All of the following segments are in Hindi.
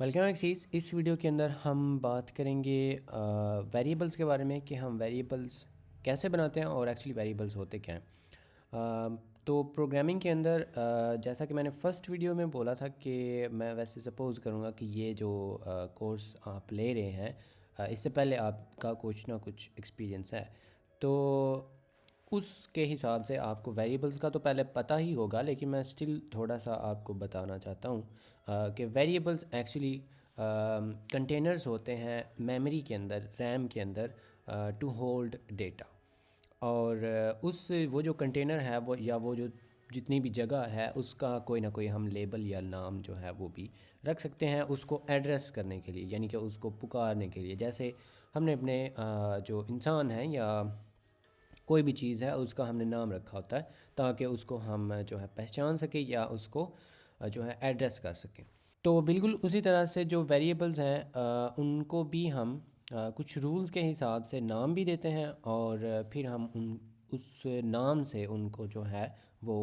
Welcome axes. इस वीडियो के अंदर हम बात करेंगे वेरिएबल्स के बारे में कि हम वेरिएबल्स कैसे बनाते हैं और एक्चुअली वेरिएबल्स होते क्या हैं। तो प्रोग्रामिंग के अंदर जैसा कि मैंने फ़र्स्ट वीडियो में बोला था कि मैं वैसे सपोज़ करूँगा कि ये जो कोर्स आप ले रहे हैं इससे पहले आपका कुछ ना कुछ एक्सपीरियंस है, तो उसके हिसाब से आपको वेरिएबल्स का तो पहले पता ही होगा, लेकिन मैं स्टिल थोड़ा सा आपको बताना चाहता हूँ कि वेरिएबल्स एक्चुअली कंटेनर्स होते हैं मेमोरी के अंदर, रैम के अंदर, टू होल्ड डेटा। और उस वो जो कंटेनर है वो या वो जो जितनी भी जगह है उसका कोई ना कोई हम लेबल या नाम जो है वो भी रख सकते हैं उसको एड्रेस करने के लिए, यानी कि उसको पुकारने के लिए। जैसे हमने अपने जो इंसान है या कोई भी चीज़ है उसका हमने नाम रखा होता है ताकि उसको हम जो है पहचान सकें या उसको जो है एड्रेस कर सकें। तो बिल्कुल उसी तरह से जो वेरिएबल्स हैं उनको भी हम कुछ रूल्स के हिसाब से नाम भी देते हैं और फिर हम उन उस नाम से उनको जो है वो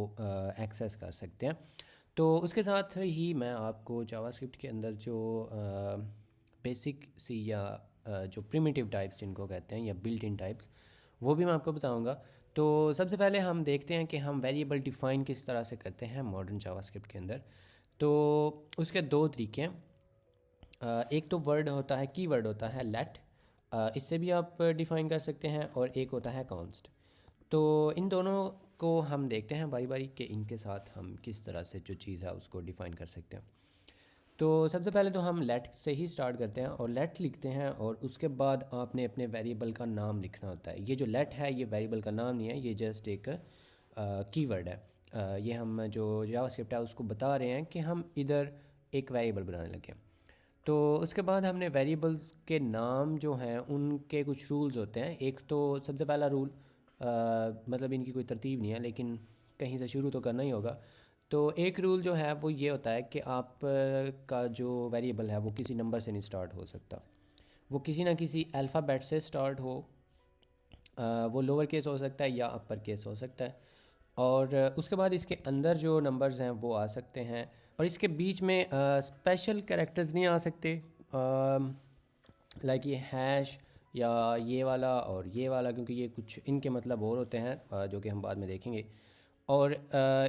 एक्सेस कर सकते हैं। तो उसके साथ ही मैं आपको जावास्क्रिप्ट के अंदर जो बेसिक सी या जो प्रिमिटिव टाइप्स जिनको कहते हैं या बिल्ट इन टाइप्स, वो भी मैं आपको बताऊंगा। तो सबसे पहले हम देखते हैं कि हम वेरिएबल डिफ़ाइन किस तरह से करते हैं मॉडर्न जावास्क्रिप्ट के अंदर। तो उसके दो तरीके हैं। एक तो वर्ड होता है, कीवर्ड होता है लेट, इससे भी आप डिफ़ाइन कर सकते हैं, और एक होता है कॉन्स्ट। तो इन दोनों को हम देखते हैं बारी बारी कि इनके साथ हम किस तरह से जो चीज़ है उसको डिफ़ाइन कर सकते हैं। तो सबसे पहले तो हम लेट से ही स्टार्ट करते हैं और लेट लिखते हैं, और उसके बाद आपने अपने वेरिएबल का नाम लिखना होता है। ये जो लेट है ये वेरिएबल का नाम नहीं है, ये जस्ट एक कीवर्ड है। ये हम जो जावास्क्रिप्ट है उसको बता रहे हैं कि हम इधर एक वेरिएबल बनाने लगे हैं। तो उसके बाद हमने वेरिएबल्स के नाम जो हैं उनके कुछ रूल्स होते हैं। एक तो सबसे पहला रूल, मतलब इनकी कोई तरतीब नहीं है लेकिन कहीं से शुरू तो करना ही होगा। तो एक रूल जो है वो ये होता है कि आप का जो वेरिएबल है वो किसी नंबर से नहीं स्टार्ट हो सकता, वो किसी ना किसी अल्फ़ाबेट से स्टार्ट हो। वो लोअर केस हो सकता है या अपर केस हो सकता है, और उसके बाद इसके अंदर जो नंबर्स हैं वो आ सकते हैं, और इसके बीच में स्पेशल कैरेक्टर्स नहीं आ सकते, लाइक ये हैश या ये वाला और ये वाला, क्योंकि ये कुछ इनके मतलब और होते हैं जो कि हम बाद में देखेंगे। और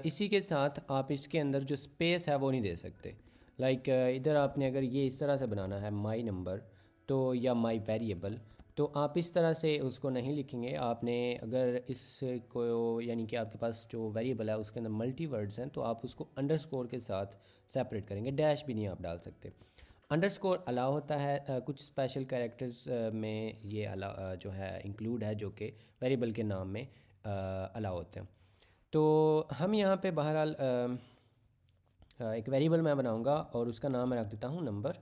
इसी के साथ आप इसके अंदर जो स्पेस है वो नहीं दे सकते। लाइक इधर आपने अगर ये इस तरह से बनाना है माई नंबर, तो या माई वेरिएबल, तो आप इस तरह से उसको नहीं लिखेंगे। आपने अगर इसको, यानी कि आपके पास जो वेरिएबल है उसके अंदर मल्टी वर्ड्स हैं, तो आप उसको अंडरस्कोर के साथ सेपरेट करेंगे। डैश भी नहीं आप डाल सकते। अंडरस्कोर अलाउ होता है कुछ स्पेशल कैरेक्टर्स में, ये अलाउ जो है इंक्लूड है, जो कि वेरिएबल के नाम में अलाउ होते हैं। तो हम यहाँ पे बहरहाल एक वेरिएबल मैं बनाऊँगा और उसका नाम मैं रख देता हूँ नंबर,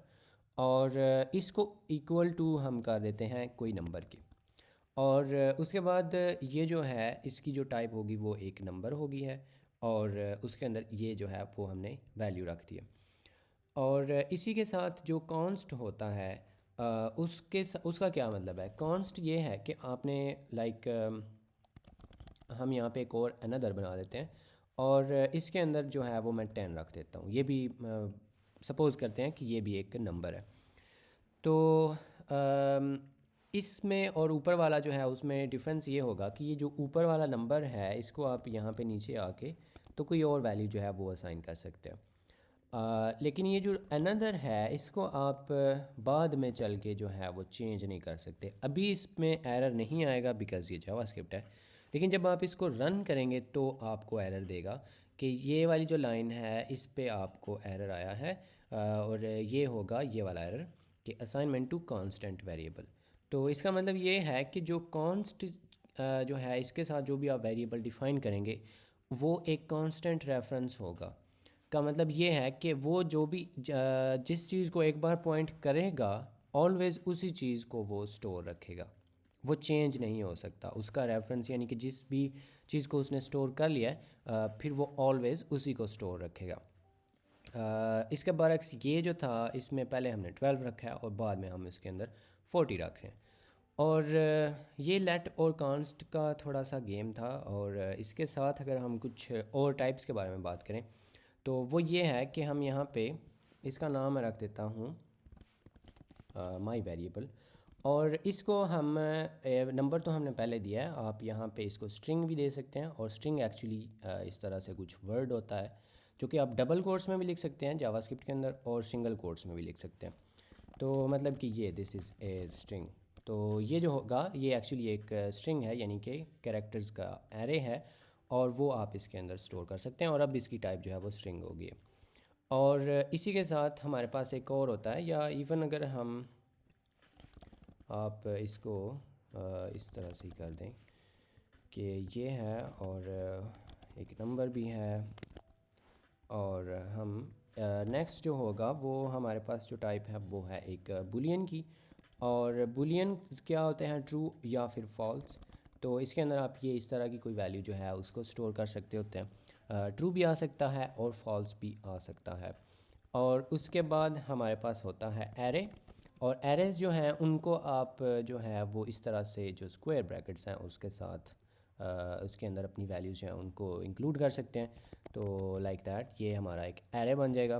और इसको इक्वल टू हम कर देते हैं कोई नंबर के। और उसके बाद ये जो है इसकी जो टाइप होगी वो एक नंबर होगी है, और उसके अंदर ये जो है वो हमने वैल्यू रख दी है। और इसी के साथ जो कॉन्स्ट होता है उसका क्या मतलब है। कॉन्स्ट ये है कि आपने लाइक हम यहाँ पे एक और अनदर बना देते हैं, और इसके अंदर जो है वो मैं 10 रख देता हूँ। ये भी सपोज़ करते हैं कि ये भी एक नंबर है। तो अम, इसमें और ऊपर वाला जो है उसमें डिफरेंस ये होगा कि ये जो ऊपर वाला नंबर है इसको आप यहाँ पे नीचे आके तो कोई और वैल्यू जो है वो असाइन कर सकते हैं। लेकिन ये जो अनदर है इसको आप बाद में चल के जो है वो चेंज नहीं कर सकते। अभी इसमें एरर नहीं आएगा बिकॉज़ ये जावास्क्रिप्ट है, लेकिन जब आप इसको रन करेंगे तो आपको एरर देगा कि ये वाली जो लाइन है इस पे आपको एरर आया है, और ये होगा ये वाला एरर कि असाइनमेंट टू कांस्टेंट वेरिएबल। तो इसका मतलब ये है कि जो कॉन्स्ट जो है इसके साथ जो भी आप वेरिएबल डिफ़ाइन करेंगे वो एक कांस्टेंट रेफरेंस होगा। का मतलब ये है कि वो जो भी जिस चीज़ को एक बार पॉइंट करेगा ऑलवेज़ उसी चीज़ को वो स्टोर रखेगा, वो चेंज नहीं हो सकता। उसका रेफरेंस यानी कि जिस भी चीज़ को उसने स्टोर कर लिया है फिर वो ऑलवेज़ उसी को स्टोर रखेगा। इसके बरक्स ये जो था इसमें पहले हमने 12 रखा है और बाद में हम इसके अंदर 40 रख रहे हैं। और ये लेट और कांस्ट का थोड़ा सा गेम था। और इसके साथ अगर हम कुछ और टाइप्स के बारे में बात करें तो वो ये है कि हम यहाँ पे इसका नाम मैं रख देता हूँ माई वेरिएबल। और इसको हम नंबर तो हमने पहले दिया है, आप यहाँ पे इसको स्ट्रिंग भी दे सकते हैं। और स्ट्रिंग एक्चुअली इस तरह से कुछ वर्ड होता है जो कि आप डबल कोट्स में भी लिख सकते हैं जावास्क्रिप्ट के अंदर, और सिंगल कोट्स में भी लिख सकते हैं। तो मतलब कि ये दिस इज़ ए स्ट्रिंग, तो ये जो होगा ये एक्चुअली एक स्ट्रिंग है, यानी कि कैरेक्टर्स का एरे है, और वो आप इसके अंदर स्टोर कर सकते हैं। और अब इसकी टाइप जो है वो स्ट्रिंग होगी। और इसी के साथ हमारे पास एक और होता है, या इवन अगर हम आप इसको इस तरह से ही कर दें कि ये है, और एक नंबर भी है, और हम नेक्स्ट जो होगा वो हमारे पास जो टाइप है वो है एक बुलियन की। और बुलियन क्या होते हैं, ट्रू या फिर फॉल्स। तो इसके अंदर आप ये इस तरह की कोई वैल्यू जो है उसको स्टोर कर सकते होते हैं। ट्रू भी आ सकता है और फॉल्स भी आ सकता है। और उसके बाद हमारे पास होता है एरे। और एरेज जो हैं उनको आप जो है वो इस तरह से जो स्क्वायर ब्रैकेट्स हैं उसके साथ उसके अंदर अपनी वैल्यूज़ हैं उनको इंक्लूड कर सकते हैं। तो लाइक दैट ये हमारा एक एरे बन जाएगा।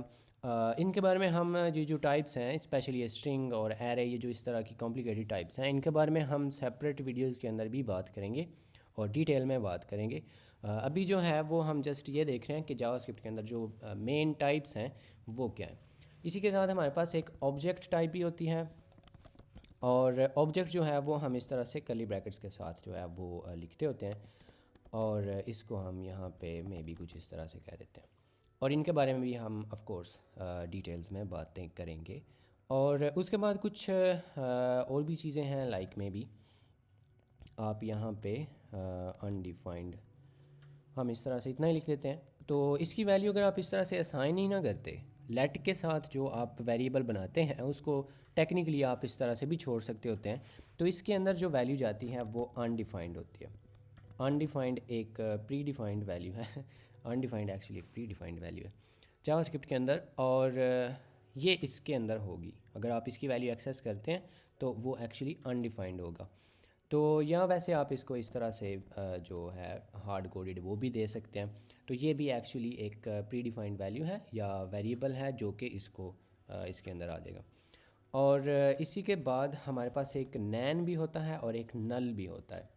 इनके बारे में हम ये जो टाइप्स हैं, स्पेशली ये स्ट्रिंग और एरे, ये जो इस तरह की कॉम्प्लिकेटेड टाइप्स हैं, इनके बारे में हम सेपरेट वीडियोज़ के अंदर भी बात करेंगे और डिटेल में बात करेंगे। अभी जो है वो हम जस्ट ये देख रहे हैं कि जावास्क्रिप्ट के अंदर जो मेन टाइप्स हैं वो क्या है। इसी के साथ हमारे पास एक ऑब्जेक्ट टाइप भी होती है। और ऑब्जेक्ट जो है वो हम इस तरह से कर्ली ब्रैकेट्स के साथ जो है वो लिखते होते हैं। और इसको हम यहाँ पे मे भी कुछ इस तरह से कह देते हैं। और इनके बारे में भी हम ऑफ कोर्स डिटेल्स में बातें करेंगे। और उसके बाद कुछ और भी चीज़ें हैं, लाइक में भी आप यहाँ पे अनडिफाइंड हम इस तरह से इतना ही लिख देते हैं। तो इसकी वैल्यू अगर आप इस तरह से असाइन ही ना करते, लेट के साथ जो आप वेरिएबल बनाते हैं उसको टेक्निकली आप इस तरह से भी छोड़ सकते होते हैं। तो इसके अंदर जो वैल्यू जाती है वो अनडिफाइंड होती है। अनडिफाइंड एक प्री डिफाइंड वैल्यू है। अनडिफाइंड एक्चुअली एक प्री डिफाइंड वैल्यू है जावास्क्रिप्ट के अंदर। और ये इसके अंदर होगी, अगर आप इसकी वैल्यू एक्सेस करते हैं तो वो एक्चुअली अनडिफाइंड होगा। तो या वैसे आप इसको इस तरह से जो है हार्ड कोडेड वो भी दे सकते हैं। तो ये भी एक्चुअली एक प्री डिफाइंड वैल्यू है या वेरिएबल है जो कि इसको इसके अंदर आ जाएगा। और इसी के बाद हमारे पास एक नैन भी होता है और एक नल भी होता है।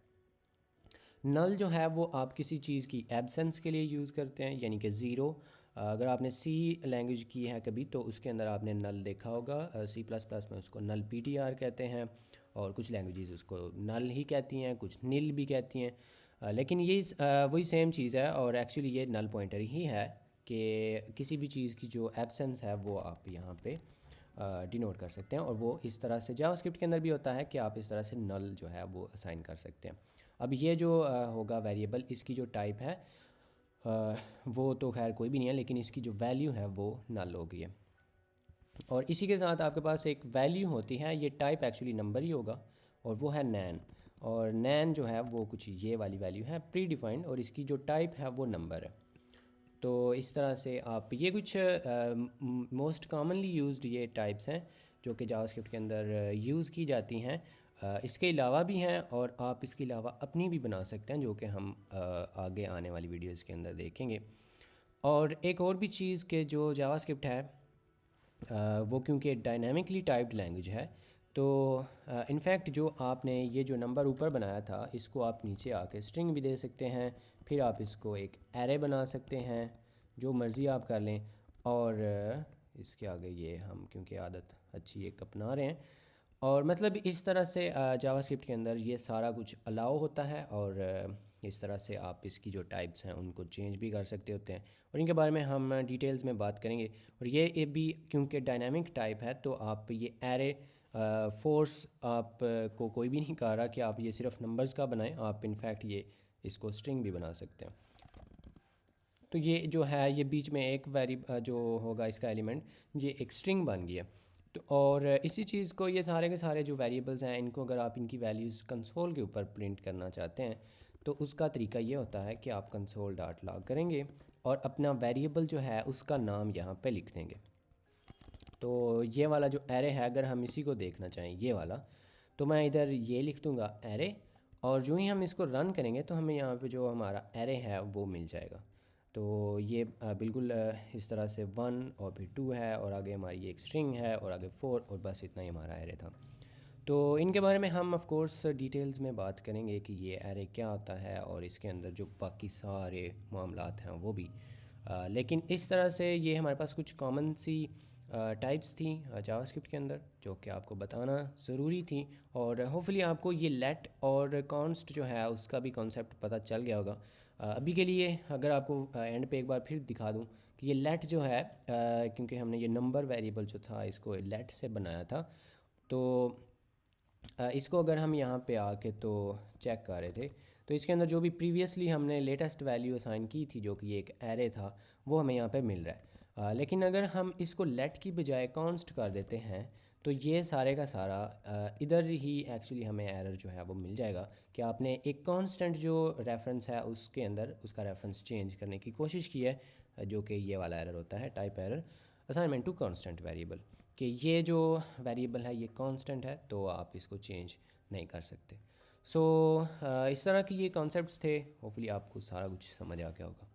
नल जो है वो आप किसी चीज़ की एब्सेंस के लिए यूज़ करते हैं, यानी कि ज़ीरो। अगर आपने सी लैंग्वेज की है कभी तो उसके अंदर आपने नल देखा होगा। सी प्लस प्लस में उसको नल पीटीआर कहते हैं, और कुछ लैंग्वेजेस उसको नल ही कहती हैं, कुछ नील भी कहती हैं। लेकिन ये वही सेम चीज़ है, और एक्चुअली ये नल पॉइंटर ही है कि किसी भी चीज़ की जो एब्सेंस है वो आप यहाँ पे डिनोट कर सकते हैं। और वो इस तरह से जावास्क्रिप्ट के अंदर भी होता है कि आप इस तरह से नल जो है वो असाइन कर सकते हैं। अब ये जो होगा वेरिएबल, इसकी जो टाइप है वो तो खैर कोई भी नहीं है, लेकिन इसकी जो वैल्यू है वो नल होगी है। और इसी के साथ आपके पास एक वैल्यू होती है, ये टाइप एक्चुअली नंबर ही होगा, और वो है नैन। और नैन जो है वो कुछ ये वाली वैल्यू है प्री डिफाइंड, और इसकी जो टाइप है वो नंबर है। तो इस तरह से आप ये कुछ मोस्ट कॉमनली यूज्ड ये टाइप्स हैं जो कि जावास्क्रिप्ट के अंदर यूज़ की जाती हैं। इसके अलावा भी हैं, और आप इसके अलावा अपनी भी बना सकते हैं जो कि हम आगे आने वाली वीडियोस के अंदर देखेंगे। और एक और भी चीज़ के जो जावास्क्रिप्ट है वो क्योंकि डायनामिकली टाइप्ड लैंग्वेज है, तो इनफैक्ट जो आपने ये जो नंबर ऊपर बनाया था इसको आप नीचे आके स्ट्रिंग भी दे सकते हैं, फिर आप इसको एक एरे बना सकते हैं, जो मर्ज़ी आप कर लें। और इसके आगे ये हम क्योंकि आदत अच्छी एक अपना रहे हैं, और मतलब इस तरह से जावास्क्रिप्ट के अंदर ये सारा कुछ अलाउ होता है। और इस तरह से आप इसकी जो टाइप्स हैं उनको चेंज भी कर सकते होते हैं, और इनके बारे में हम डिटेल्स में बात करेंगे। और ये भी क्योंकि डायनामिक टाइप है तो आप ये एरे फोर्स आप को कोई भी नहीं कह रहा कि आप ये सिर्फ नंबर्स का बनाएं, आप इनफैक्ट ये इसको स्ट्रिंग भी बना सकते हैं। तो ये जो है ये बीच में एक जो होगा इसका एलिमेंट, ये एक स्ट्रिंग बन गया। तो और इसी चीज़ को ये सारे के सारे जो वेरिएबल्स हैं इनको अगर आप इनकी वैल्यूज़ कंसोल के ऊपर प्रिंट करना चाहते हैं तो उसका तरीका ये होता है कि आप कंसोल डॉट लॉग करेंगे और अपना वेरिएबल जो है उसका नाम यहाँ पे लिख देंगे। तो ये वाला जो एरे है अगर हम इसी को देखना चाहें ये वाला, तो मैं इधर ये लिख दूँगा एरे, और जो ही हम इसको रन करेंगे तो हमें यहाँ पे जो हमारा एरे है वो मिल जाएगा। तो ये बिल्कुल इस तरह से 1 और फिर 2 है और आगे हमारी ये एक स्ट्रिंग है और आगे 4 और बस इतना ही हमारा एरे था। तो इनके बारे में हम ऑफ कोर्स डिटेल्स में बात करेंगे कि ये एरे क्या होता है और इसके अंदर जो बाकी सारे मामलात हैं वो भी। लेकिन इस तरह से ये हमारे पास कुछ कॉमन सी टाइप्स थी जावास्क्रिप्ट के अंदर जो कि आपको बताना ज़रूरी थी। और होपफुली आपको ये लेट और कॉन्स्ट जो है उसका भी कॉन्सेप्ट पता चल गया होगा। अभी के लिए अगर आपको एंड पे एक बार फिर दिखा दूँ कि ये लेट जो है क्योंकि हमने ये नंबर वेरिएबल जो था इसको लेट से बनाया था, तो इसको अगर हम यहाँ पे आके तो चेक कर रहे थे तो इसके अंदर जो भी प्रीवियसली हमने लेटेस्ट वैल्यू असाइन की थी जो कि एक एरे था वो हमें यहाँ पे मिल रहा है। लेकिन अगर हम इसको लेट की बजाय कॉन्स्ट कर देते हैं तो ये सारे का सारा इधर ही एक्चुअली हमें एरर जो है वो मिल जाएगा कि आपने एक कांस्टेंट जो रेफरेंस है उसके अंदर उसका रेफरेंस चेंज करने की कोशिश की है, जो कि ये वाला एरर होता है type error assignment to constant variable, कि ये जो वेरिएबल है ये कांस्टेंट है तो आप इसको चेंज नहीं कर सकते। सो इस तरह के ये कॉन्सेप्ट्स थे। होपफुली आपको सारा कुछ समझ आ गया होगा।